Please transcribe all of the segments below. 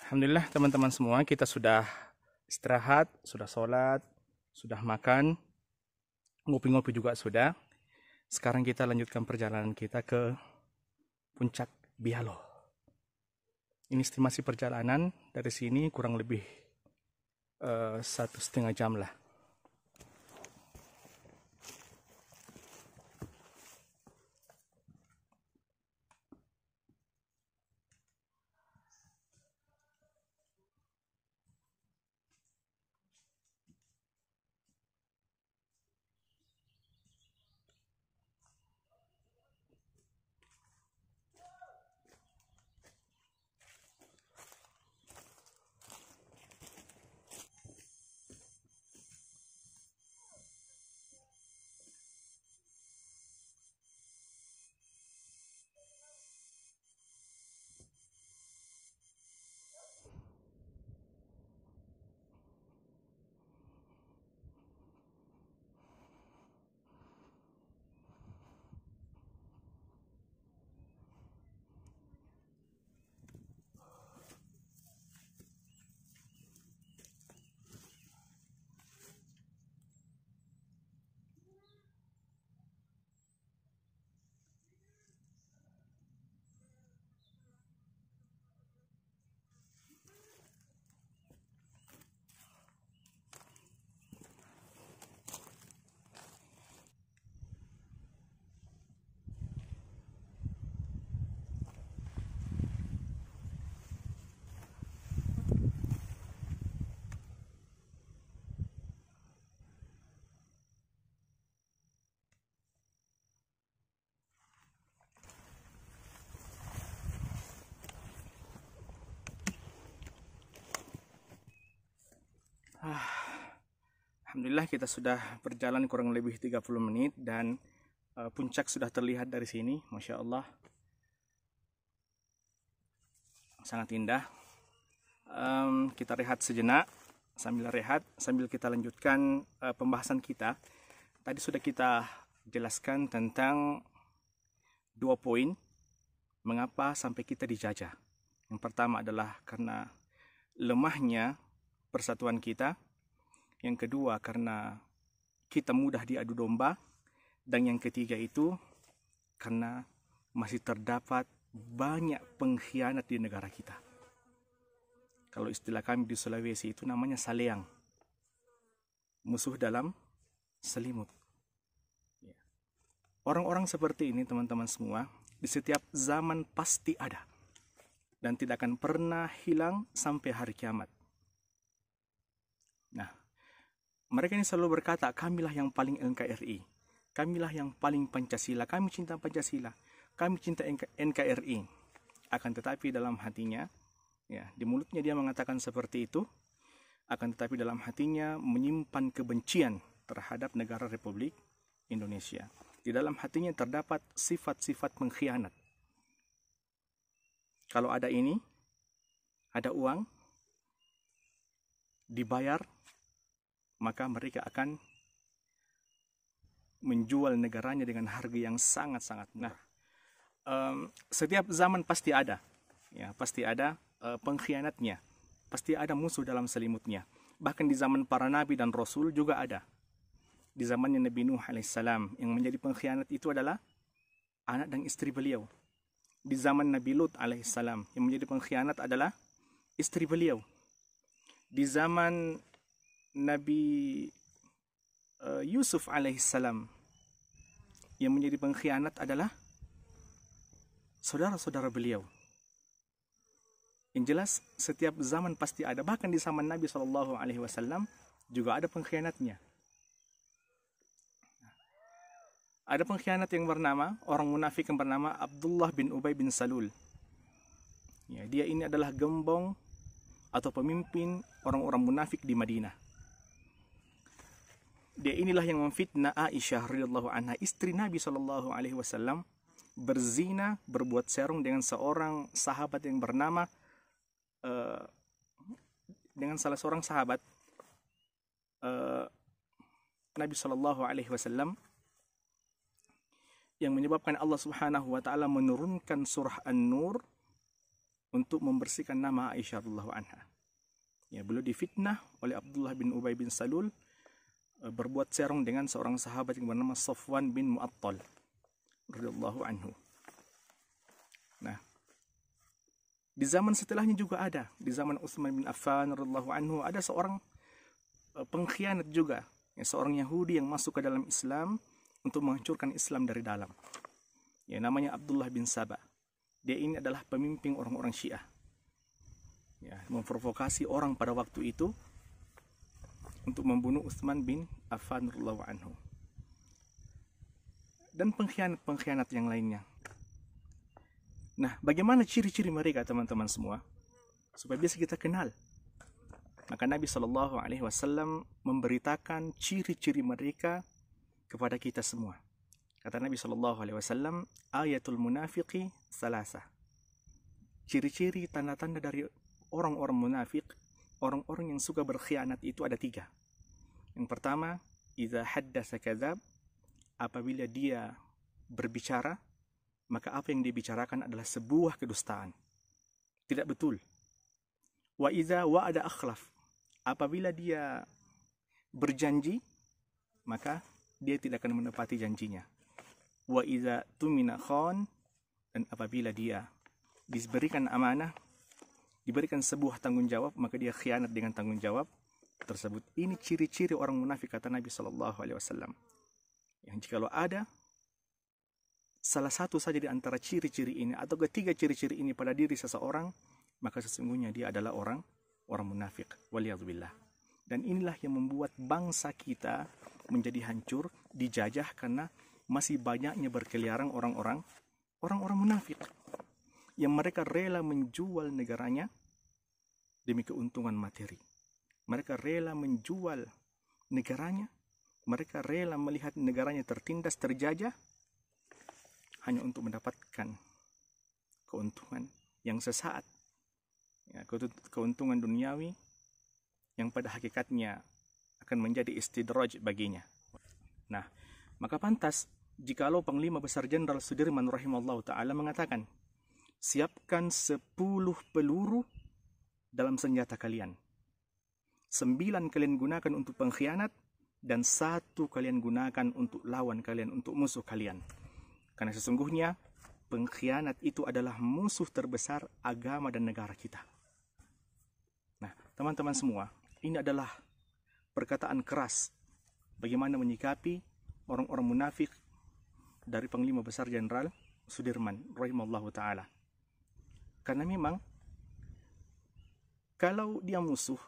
Alhamdulillah teman-teman semua, kita sudah istirahat, sudah sholat, sudah makan, ngopi-ngopi juga sudah. Sekarang kita lanjutkan perjalanan kita ke Puncak Bialo. Ini estimasi perjalanan dari sini kurang lebih 1,5 jam lah. Alhamdulillah kita sudah berjalan kurang lebih 30 menit dan puncak sudah terlihat dari sini. Masya Allah, sangat indah. Kita rehat sejenak. Sambil rehat, sambil kita lanjutkan pembahasan kita. Tadi sudah kita jelaskan tentang 2 poin mengapa sampai kita dijajah. Yang pertama adalah karena lemahnya persatuan kita. Yang kedua karena kita mudah diadu domba. Dan yang ketiga itu karena masih terdapat banyak pengkhianat di negara kita. Kalau istilah kami di Sulawesi itu namanya saleang. Musuh dalam selimut. Orang-orang seperti ini teman-teman semua di setiap zaman pasti ada. Dan tidak akan pernah hilang sampai hari kiamat. Nah, mereka ini selalu berkata, kamilah yang paling NKRI. Kamilah yang paling Pancasila. Kami cinta Pancasila. Kami cinta NKRI. Akan tetapi dalam hatinya, ya, di mulutnya dia mengatakan seperti itu. Akan tetapi dalam hatinya menyimpan kebencian terhadap negara Republik Indonesia. Di dalam hatinya terdapat sifat-sifat pengkhianat. Kalau ada ini, ada uang, dibayar, maka mereka akan menjual negaranya dengan harga yang sangat-sangat murah. Setiap zaman pasti ada, ya, pasti ada pengkhianatnya, pasti ada musuh dalam selimutnya. Bahkan di zaman para nabi dan rasul juga ada. Di zamannya Nabi Nuh alaihissalam, yang menjadi pengkhianat itu adalah anak dan istri beliau. Di zaman Nabi Lut alaihissalam, yang menjadi pengkhianat adalah istri beliau. Di zaman Nabi Yusuf alaihissalam, yang menjadi pengkhianat adalah saudara-saudara beliau. Yang jelas setiap zaman pasti ada. Bahkan di zaman Nabi SAW juga ada pengkhianatnya. Ada pengkhianat yang bernama, orang munafik yang bernama Abdullah bin Ubay bin Salul. Ya, dia ini adalah gembong atau pemimpin orang-orang munafik di Madinah. Dia inilah yang memfitnah Aisyah radhiyallahu anha, istri Nabi SAW, berzina, berbuat serong dengan seorang sahabat yang bernama dengan salah seorang sahabat Nabi SAW, yang menyebabkan Allah Subhanahu wa taala menurunkan surah An-Nur untuk membersihkan nama Aisyah radhiyallahu anha. Ya, beliau difitnah oleh Abdullah bin Ubay bin Salul berbuat serong dengan seorang sahabat yang bernama Safwan bin Mu'attal radhiyallahu anhu. Nah, di zaman setelahnya juga ada, di zaman Utsman bin Affan radhiyallahu anhu ada seorang pengkhianat juga, ya, seorang Yahudi yang masuk ke dalam Islam untuk menghancurkan Islam dari dalam. Ya, namanya Abdullah bin Saba. Dia ini adalah pemimpin orang-orang Syiah. Ya, memprovokasi orang pada waktu itu untuk membunuh Utsman bin Affan radhiyallahu anhu. Dan pengkhianat-pengkhianat yang lainnya. Nah, bagaimana ciri-ciri mereka teman-teman semua? Supaya bisa kita kenal. Maka Nabi SAW memberitakan ciri-ciri mereka kepada kita semua. Kata Nabi SAW, ayatul munafiqi salasa. Ciri-ciri tanda-tanda dari orang-orang munafik, orang-orang yang suka berkhianat itu ada 3. Yang pertama, idza haddasa kadzab, apabila dia berbicara, maka apa yang dia bicarakan adalah sebuah kedustaan. Tidak betul. Wa idza wa'ada akhlaf, apabila dia berjanji, maka dia tidak akan menepati janjinya. Wa idza tumina khan, dan apabila dia diberikan amanah, diberikan sebuah tanggung jawab, maka dia khianat dengan tanggung jawab tersebut. Ini ciri-ciri orang munafik kata Nabi SAW. Yang jikalau ada salah satu saja di antara ciri-ciri ini atau ketiga ciri-ciri ini pada diri seseorang, maka sesungguhnya dia adalah orang munafik. Waliyadzubillah. Dan inilah yang membuat bangsa kita menjadi hancur, dijajah karena masih banyaknya berkeliaran orang-orang munafik yang mereka rela menjual negaranya demi keuntungan materi. Mereka rela menjual negaranya, mereka rela melihat negaranya tertindas, terjajah hanya untuk mendapatkan keuntungan yang sesaat, ya, keuntungan duniawi yang pada hakikatnya akan menjadi istidraj baginya. Nah, maka pantas jikalau Panglima Besar Jenderal Sudirman rahimallahu ta'ala mengatakan, siapkan 10 peluru dalam senjata kalian. 9 kalian gunakan untuk pengkhianat, dan 1 kalian gunakan untuk lawan kalian, untuk musuh kalian. Karena sesungguhnya pengkhianat itu adalah musuh terbesar agama dan negara kita. Nah, teman-teman semua, ini adalah perkataan keras bagaimana menyikapi orang-orang munafik dari Panglima Besar Jenderal Sudirman rahimallahu ta'ala. Karena memang kalau dia musuh,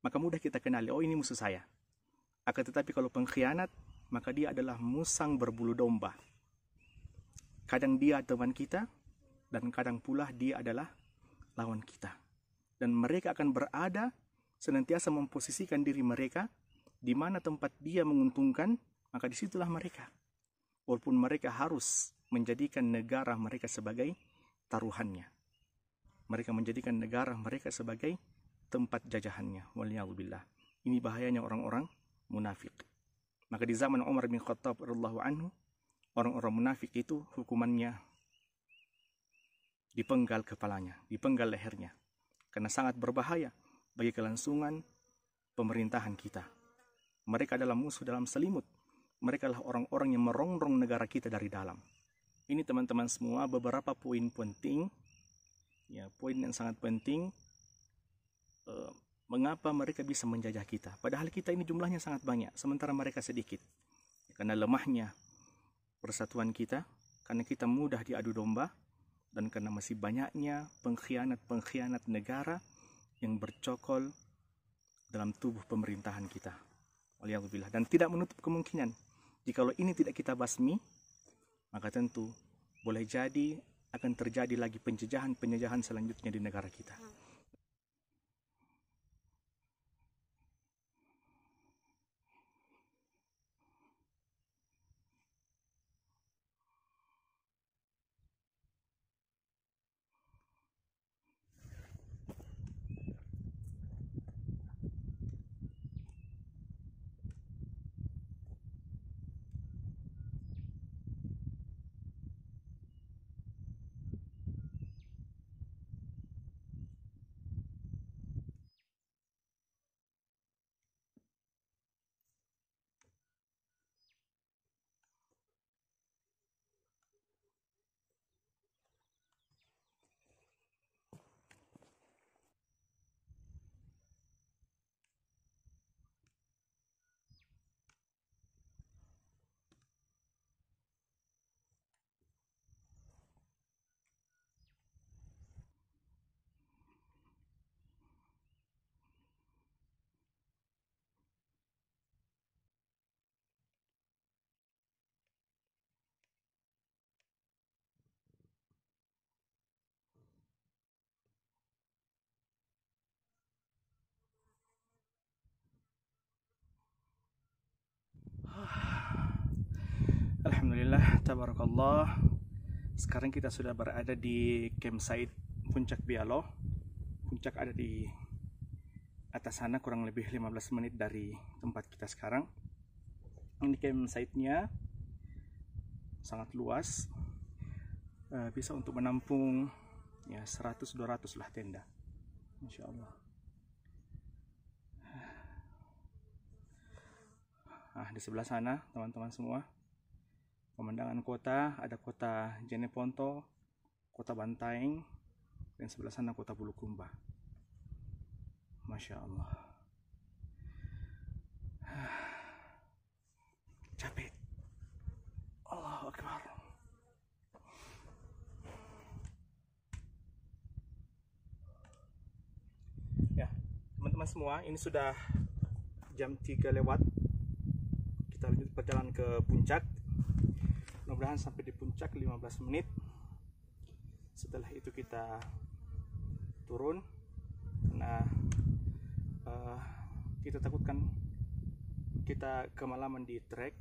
maka mudah kita kenali, oh ini musuh saya. Akan tetapi kalau pengkhianat, maka dia adalah musang berbulu domba. Kadang dia teman kita, dan kadang pula dia adalah lawan kita. Dan mereka akan berada senantiasa memposisikan diri mereka di mana tempat dia menguntungkan, maka disitulah mereka. Walaupun mereka harus menjadikan negara mereka sebagai taruhannya. Mereka menjadikan negara mereka sebagai tempat jajahannya. Waliyadzubillah. Ini bahayanya orang-orang munafik. Maka di zaman Umar bin Khattab radhiyallahu anhu, orang-orang munafik itu hukumannya dipenggal kepalanya, dipenggal lehernya. Karena sangat berbahaya bagi kelangsungan pemerintahan kita. Mereka adalah musuh dalam selimut. Mereka adalah orang-orang yang merongrong negara kita dari dalam. Ini teman-teman semua beberapa poin penting, ya, poin yang sangat penting mengapa mereka bisa menjajah kita. Padahal kita ini jumlahnya sangat banyak, sementara mereka sedikit. Karena lemahnya persatuan kita, karena kita mudah diadu domba, dan karena masih banyaknya pengkhianat-pengkhianat negara yang bercokol dalam tubuh pemerintahan kita. Waliyadzubillah. Dan tidak menutup kemungkinan jikalau ini tidak kita basmi, maka tentu boleh jadi akan terjadi lagi penjajahan selanjutnya di negara kita. Alhamdulillah, tabarakallah. Sekarang kita sudah berada di campsite Puncak Bialo. Puncak ada di atas sana, kurang lebih 15 menit dari tempat kita sekarang. Ini campsite-nya sangat luas, bisa untuk menampung ya 100-200 lah tenda, Masya Allah. Di sebelah sana teman-teman semua, pemandangan kota, ada kota Jeneponto, kota Bantaeng, dan sebelah sana kota Bulukumba. Masya Allah. Capek. Allahu Akbar. Ya, teman-teman semua, ini sudah jam 3 lewat. Kita lanjut perjalanan ke puncak. Mudah-mudahan sampai di puncak 15 menit. Setelah itu kita turun. Nah, kita takutkan kita kemalaman di trek,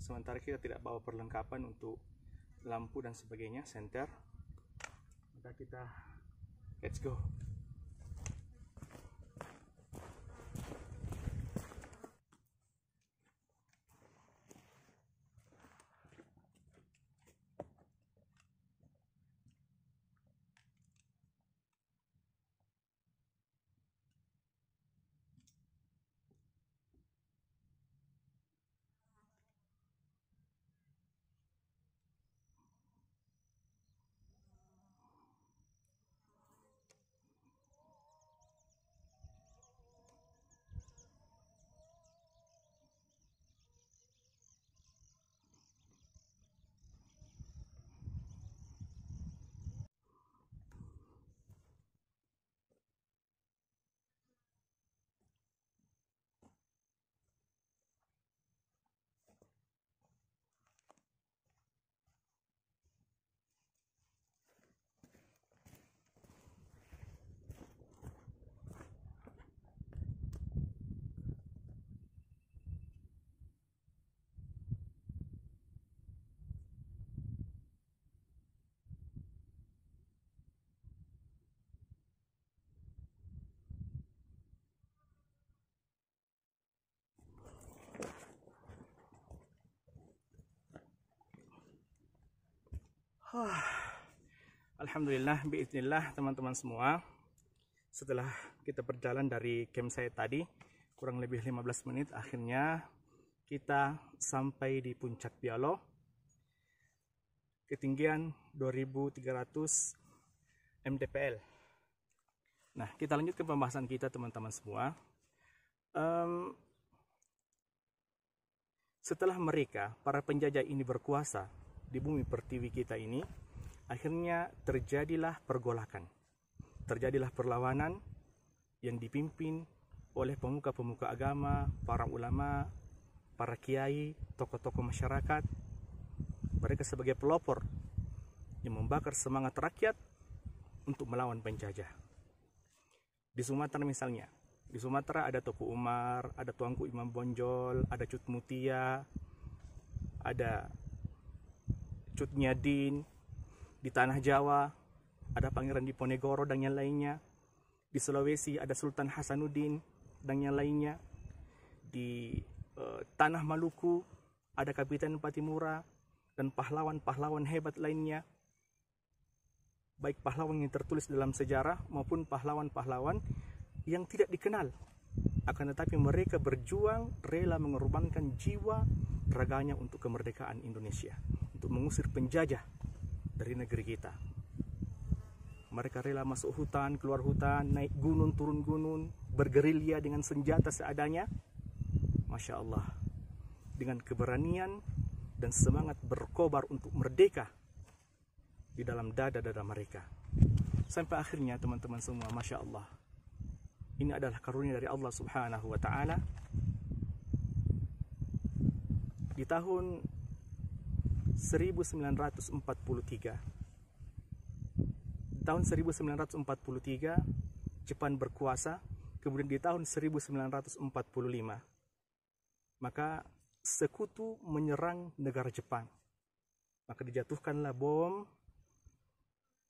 sementara kita tidak bawa perlengkapan untuk lampu dan sebagainya, senter. Maka kita let's go. Alhamdulillah, biiznillah teman-teman semua. Setelah kita berjalan dari campsite tadi kurang lebih 15 menit, akhirnya kita sampai di Puncak Bialo, ketinggian 2300 mdpl. Nah, kita lanjutkan pembahasan kita teman-teman semua. Setelah mereka, para penjajah ini berkuasa di bumi pertiwi kita ini, akhirnya terjadilah pergolakan, terjadilah perlawanan yang dipimpin oleh pemuka-pemuka agama, para ulama, para kiai, tokoh-tokoh masyarakat. Mereka sebagai pelopor yang membakar semangat rakyat untuk melawan penjajah. Di Sumatera misalnya, di Sumatera ada Toku Umar, ada Tuanku Imam Bonjol, ada Cut Mutia, ada Cut Nyadin. Di tanah Jawa ada Pangeran Diponegoro dan yang lainnya. Di Sulawesi ada Sultan Hasanuddin dan yang lainnya. Di tanah Maluku ada Kapitan Patimura dan pahlawan-pahlawan hebat lainnya, baik pahlawan yang tertulis dalam sejarah maupun pahlawan-pahlawan yang tidak dikenal, akan tetapi mereka berjuang rela mengorbankan jiwa raganya untuk kemerdekaan Indonesia, untuk mengusir penjajah dari negeri kita. Mereka rela masuk hutan, keluar hutan, naik gunung, turun gunung, bergerilya dengan senjata seadanya. Masya Allah, dengan keberanian dan semangat berkobar untuk merdeka di dalam dada-dada mereka. Sampai akhirnya teman-teman semua, Masya Allah, ini adalah karunia dari Allah Subhanahu wa Ta'ala. Di tahun 1943, tahun 1943 Jepang berkuasa, kemudian di tahun 1945 maka sekutu menyerang negara Jepang. Maka dijatuhkanlah bom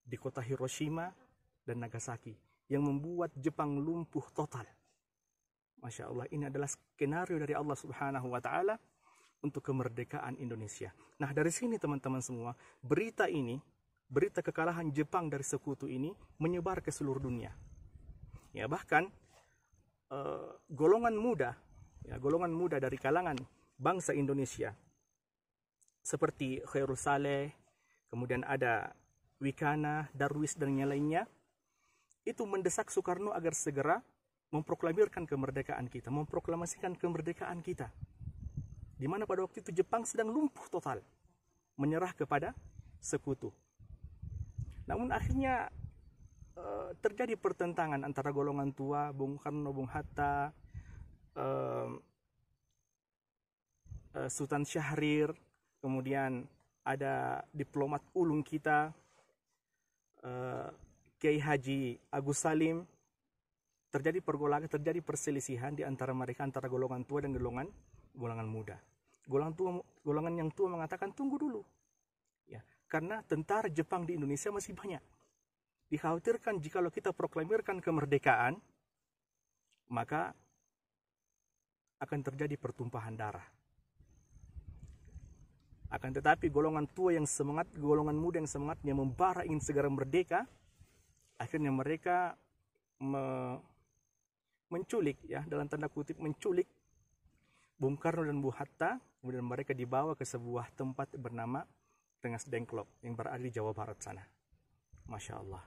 di kota Hiroshima dan Nagasaki yang membuat Jepang lumpuh total. Masya Allah, ini adalah skenario dari Allah Subhanahu wa Ta'ala untuk kemerdekaan Indonesia. Nah, dari sini teman-teman semua, berita ini, berita kekalahan Jepang dari sekutu ini menyebar ke seluruh dunia. Ya, bahkan golongan muda dari kalangan bangsa Indonesia seperti Khairul Saleh, kemudian ada Wikana, Darwis dan yang lainnya, itu mendesak Soekarno agar segera memproklamirkan kemerdekaan kita, memproklamasikan kemerdekaan kita. Di mana pada waktu itu Jepang sedang lumpuh total, menyerah kepada sekutu. Namun akhirnya terjadi pertentangan antara golongan tua, Bung Karno, Bung Hatta, Sultan Syahrir, kemudian ada diplomat ulung kita, Kiai Haji Agus Salim. Terjadi pergolakan, terjadi perselisihan di antara mereka, antara golongan tua dan golongan muda. Golongan yang tua mengatakan tunggu dulu, ya, karena tentara Jepang di Indonesia masih banyak. Dikhawatirkan jikalau kita proklamirkan kemerdekaan, maka akan terjadi pertumpahan darah. Akan tetapi golongan tua yang semangat, golongan muda yang semangatnya membara ingin segera merdeka, akhirnya mereka menculik, ya, dalam tanda kutip menculik Bung Karno dan Bung Hatta. Kemudian mereka dibawa ke sebuah tempat bernama Rengas Dengklok yang berada di Jawa Barat sana. Masya Allah.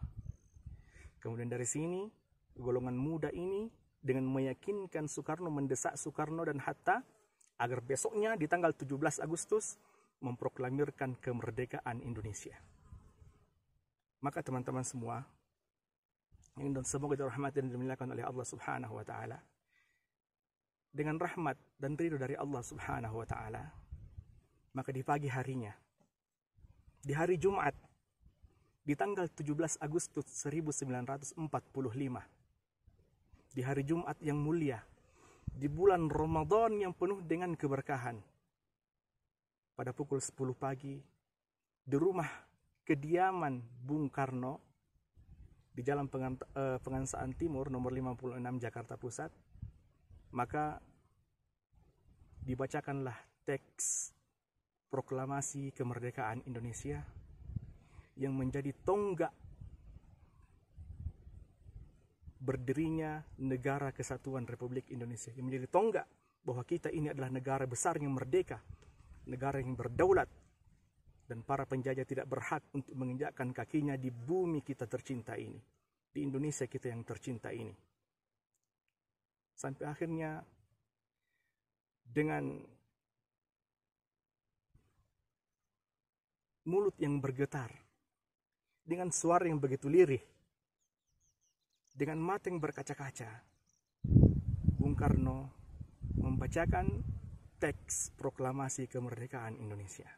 Kemudian dari sini golongan muda ini dengan meyakinkan Soekarno, mendesak Soekarno dan Hatta agar besoknya di tanggal 17 Agustus memproklamirkan kemerdekaan Indonesia. Maka teman-teman semua, yang semoga dirahmati dan dimuliakan oleh Allah Subhanahu wa Ta'ala, dengan rahmat dan ridho dari Allah Subhanahu wa Ta'ala, maka di pagi harinya, di hari Jumat, di tanggal 17 Agustus 1945, di hari Jumat yang mulia, di bulan Ramadan yang penuh dengan keberkahan, pada pukul 10 pagi, di rumah kediaman Bung Karno, di Jalan Pengansaan Timur nomor 56 Jakarta Pusat, maka dibacakanlah teks proklamasi kemerdekaan Indonesia yang menjadi tonggak berdirinya Negara Kesatuan Republik Indonesia, yang menjadi tonggak bahwa kita ini adalah negara besar yang merdeka, negara yang berdaulat, dan para penjajah tidak berhak untuk menginjakkan kakinya di bumi kita tercinta ini, di Indonesia kita yang tercinta ini. Sampai akhirnya dengan mulut yang bergetar, dengan suara yang begitu lirih, dengan mata yang berkaca-kaca, Bung Karno membacakan teks proklamasi kemerdekaan Indonesia.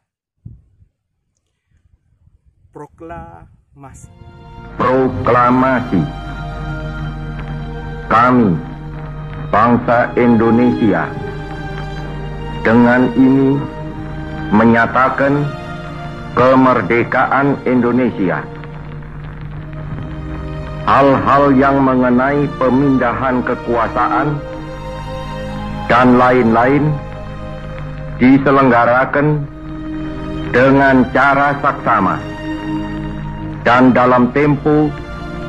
Proklamasi. Proklamasi. Kami, bangsa Indonesia, dengan ini menyatakan kemerdekaan Indonesia. Hal-hal yang mengenai pemindahan kekuasaan dan lain-lain diselenggarakan dengan cara saksama dan dalam tempo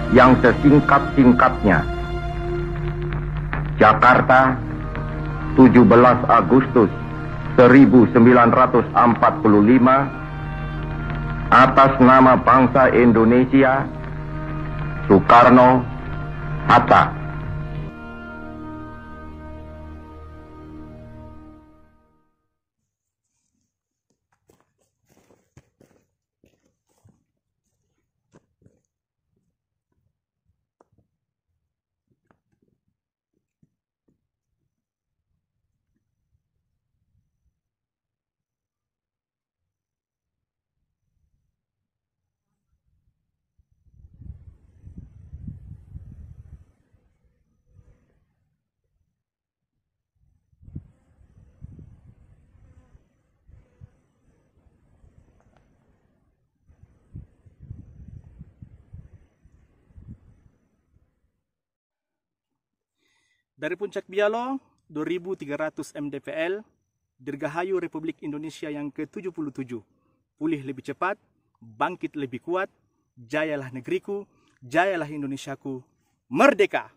yang sesingkat-singkatnya. Jakarta, 17 Agustus 1945, atas nama bangsa Indonesia, Soekarno, Hatta. Dari Puncak Bialo, 2300 mdpl, Dirgahayu Republik Indonesia yang ke-77. Pulih lebih cepat, bangkit lebih kuat, jayalah negeriku, jayalah Indonesiaku, merdeka!